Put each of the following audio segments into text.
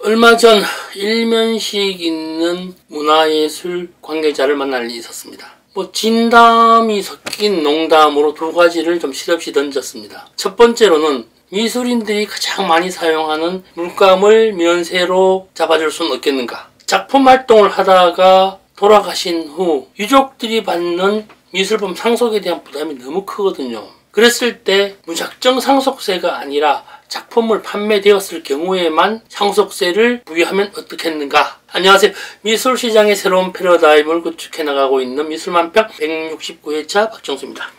얼마 전 일면식 있는 문화예술 관계자를 만날 일이 있었습니다. 진담이 섞인 농담으로 두 가지를 좀 실없이 던졌습니다. 첫 번째로는 미술인들이 가장 많이 사용하는 물감을 면세로 잡아줄 수는 없겠는가. 작품 활동을 하다가 돌아가신 후 유족들이 받는 미술품 상속에 대한 부담이 너무 크거든요. 그랬을 때 무작정 상속세가 아니라 작품을 판매되었을 경우에만 상속세를 부여하면 어떻겠는가. 안녕하세요. 미술시장의 새로운 패러다임을 구축해 나가고 있는 미술만평 169회차 박정수입니다.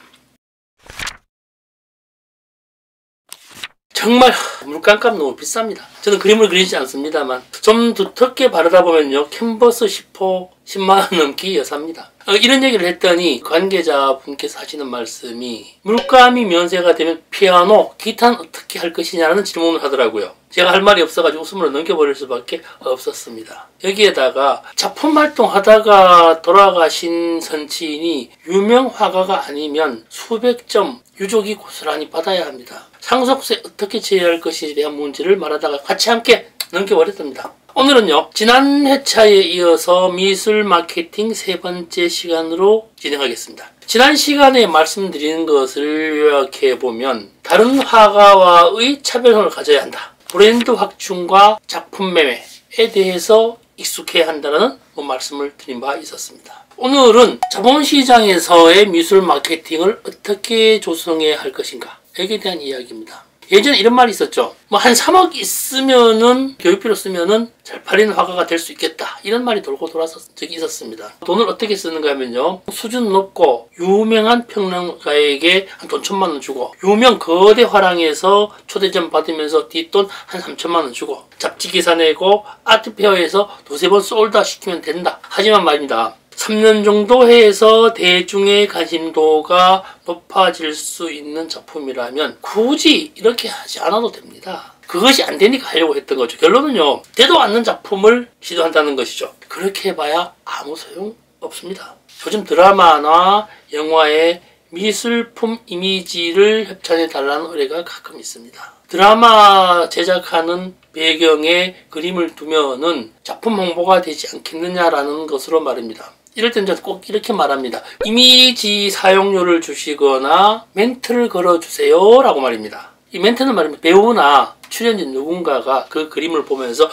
정말 물감값 너무 비쌉니다. 저는 그림을 그리지 않습니다만 좀 두텁게 바르다 보면요, 캔버스 10호 10만원 넘기 여사입니다. 이런 얘기를 했더니 관계자분께서 하시는 말씀이 물감이 면세가 되면 피아노, 기타는 어떻게 할 것이냐는 질문을 하더라고요. 제가 할 말이 없어가지고 웃음으로 넘겨버릴 수밖에 없었습니다. 여기에다가 작품 활동하다가 돌아가신 선치인이 유명 화가가 아니면 수백 점 유족이 고스란히 받아야 합니다. 상속세 어떻게 제외할 것인지에 대한 문제를 말하다가 같이 함께 넘겨버렸습니다. 오늘은요, 지난 회차에 이어서 미술 마케팅 세 번째 시간으로 진행하겠습니다. 지난 시간에 말씀드린 것을 요약해보면 다른 화가와의 차별성을 가져야 한다. 브랜드 확충과 작품 매매에 대해서 익숙해야 한다는 말씀을 드린 바 있었습니다. 오늘은 자본시장에서의 미술 마케팅을 어떻게 조성해야 할 것인가, 여기에 대한 이야기입니다. 예전에 이런 말이 있었죠. 한 3억 있으면은, 교육비로 쓰면은 잘 팔리는 화가가 될 수 있겠다, 이런 말이 돌고 돌아서 적이 있었습니다. 돈을 어떻게 쓰는가 하면요, 수준 높고 유명한 평론가에게 한 돈 1,000만 원 주고, 유명 거대 화랑에서 초대전 받으면서 뒷돈 한 3,000만 원 주고, 잡지 기사 내고 아트페어에서 두세 번 솔드아웃 시키면 된다. 하지만 말입니다, 3년 정도 해서 대중의 관심도가 높아질 수 있는 작품이라면 굳이 이렇게 하지 않아도 됩니다. 그것이 안 되니까 하려고 했던 거죠. 결론은요, 되도 않는 작품을 시도한다는 것이죠. 그렇게 해봐야 아무 소용 없습니다. 요즘 드라마나 영화에 미술품 이미지를 협찬해 달라는 의뢰가 가끔 있습니다. 드라마 제작하는 배경에 그림을 두면은 작품 홍보가 되지 않겠느냐라는 것으로 말입니다. 이럴 땐 저는 꼭 이렇게 말합니다. 이미지 사용료를 주시거나 멘트를 걸어주세요 라고 말입니다. 이 멘트는 말입니다, 배우나 출연진 누군가가 그 그림을 보면서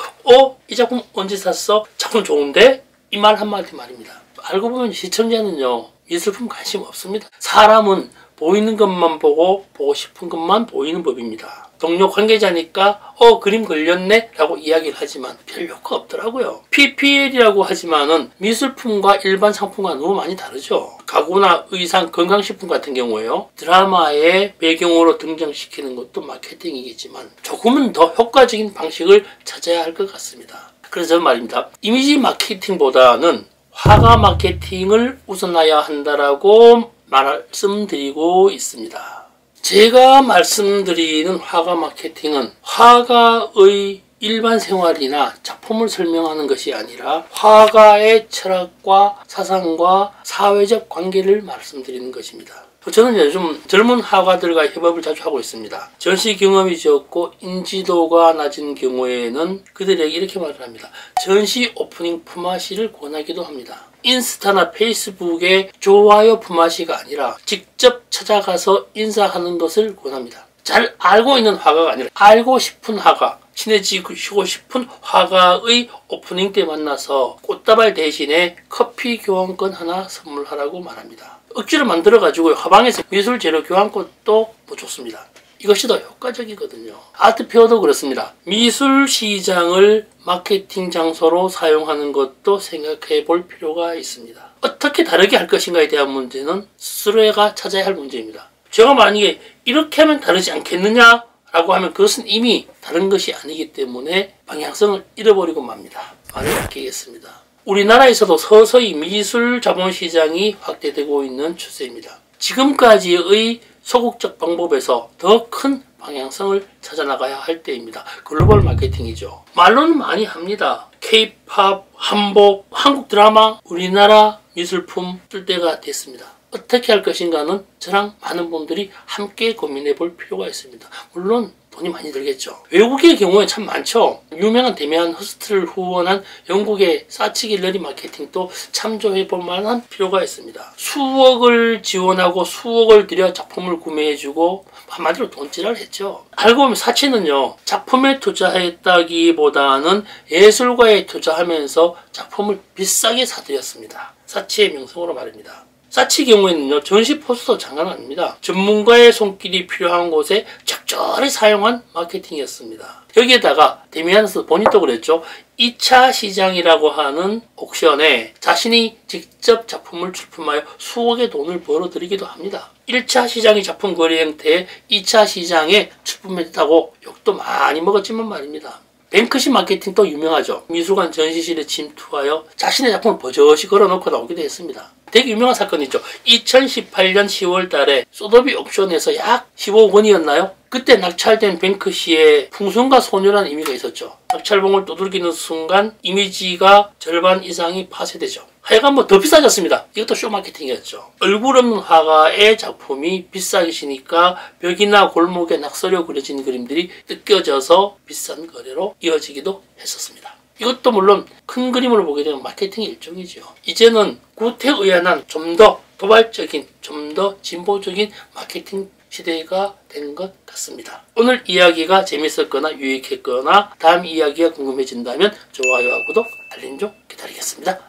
이 작품 언제 샀어? 작품 좋은데? 이 말 한마디 말입니다. 알고 보면 시청자는요, 미술품 관심 없습니다. 사람은 보이는 것만 보고 싶은 것만 보이는 법입니다. 동료 관계자니까 그림 걸렸네 라고 이야기를 하지만 별 효과 없더라고요. PPL이라고 하지만은 미술품과 일반 상품과 너무 많이 다르죠. 가구나 의상, 건강식품 같은 경우에요, 드라마의 배경으로 등장시키는 것도 마케팅이겠지만 조금은 더 효과적인 방식을 찾아야 할 것 같습니다. 그래서 말입니다, 이미지 마케팅보다는 화가 마케팅을 우선해야 한다라고 말씀드리고 있습니다. 제가 말씀드리는 화가 마케팅은 화가의 일반 생활이나 작품을 설명하는 것이 아니라 화가의 철학과 사상과 사회적 관계를 말씀드리는 것입니다. 저는 요즘 젊은 화가들과 협업을 자주 하고 있습니다. 전시 경험이 적고 인지도가 낮은 경우에는 그들에게 이렇게 말을 합니다. 전시 오프닝 품앗이를 권하기도 합니다. 인스타나 페이스북에 좋아요 품앗이가 아니라 직접 찾아가서 인사하는 것을 권합니다. 잘 알고 있는 화가가 아니라 알고 싶은 화가, 친해지고 싶은 화가의 오프닝 때 만나서 꽃다발 대신에 커피 교환권 하나 선물하라고 말합니다. 억지로 만들어가지고 화방에서 미술 재료 교환권도 좋습니다. 이것이 더 효과적이거든요. 아트페어도 그렇습니다. 미술 시장을 마케팅 장소로 사용하는 것도 생각해 볼 필요가 있습니다. 어떻게 다르게 할 것인가에 대한 문제는 스스로가 찾아야 할 문제입니다. 제가 만약에 이렇게 하면 다르지 않겠느냐 라고 하면 그것은 이미 다른 것이 아니기 때문에 방향성을 잃어버리고 맙니다. 말을 아끼겠습니다. 우리나라에서도 서서히 미술 자본시장이 확대되고 있는 추세입니다. 지금까지의 소극적 방법에서 더 큰 방향성을 찾아나가야 할 때입니다. 글로벌 마케팅이죠. 말로는 많이 합니다. K-팝, 한복, 한국 드라마, 우리나라 미술품 쓸 때가 됐습니다. 어떻게 할 것인가는 저랑 많은 분들이 함께 고민해 볼 필요가 있습니다. 물론 돈이 많이 들겠죠. 외국의 경우에 참 많죠. 유명한 데미안 허스트를 후원한 영국의 사치 갤러리 마케팅도 참조해볼 만한 필요가 있습니다. 수억을 지원하고 수억을 들여 작품을 구매해주고 한마디로 돈질을 했죠. 알고 보면 사치는요, 작품에 투자했다기보다는 예술가에 투자하면서 작품을 비싸게 사들였습니다. 사치의 명성으로 말입니다. 사치 경우에는요, 전시 포스터 장난 아닙니다. 전문가의 손길이 필요한 곳에 적절히 사용한 마케팅이었습니다. 여기에다가 데미안스 본인도 그랬죠. 2차 시장이라고 하는 옥션에 자신이 직접 작품을 출품하여 수억의 돈을 벌어들이기도 합니다. 1차 시장이 작품 거래 형태에 2차 시장에 출품했다고 욕도 많이 먹었지만 말입니다. 뱅크시 마케팅도 유명하죠. 미술관 전시실에 침투하여 자신의 작품을 버젓이 걸어놓고 나오기도 했습니다. 되게 유명한 사건이 있죠. 2018년 10월 달에 소더비 옥션에서 약 15억 원이었나요? 그때 낙찰된 뱅크시의 풍선과 소녀라는 의미가 있었죠. 낙찰봉을 두들기는 순간 이미지가 절반 이상이 파쇄되죠. 하여간 뭐 더 비싸졌습니다. 이것도 쇼 마케팅이었죠. 얼굴 없는 화가의 작품이 비싸지니까 벽이나 골목에 낙서려 그려진 그림들이 뜯겨져서 비싼 거래로 이어지기도 했었습니다. 이것도 물론 큰 그림으로 보게 되면 마케팅의 일종이죠. 이제는 구태의연한 좀 더 도발적인, 좀 더 진보적인 마케팅 시대가 된 것 같습니다. 오늘 이야기가 재밌었거나 유익했거나 다음 이야기가 궁금해진다면 좋아요와 구독, 알림 좀 기다리겠습니다.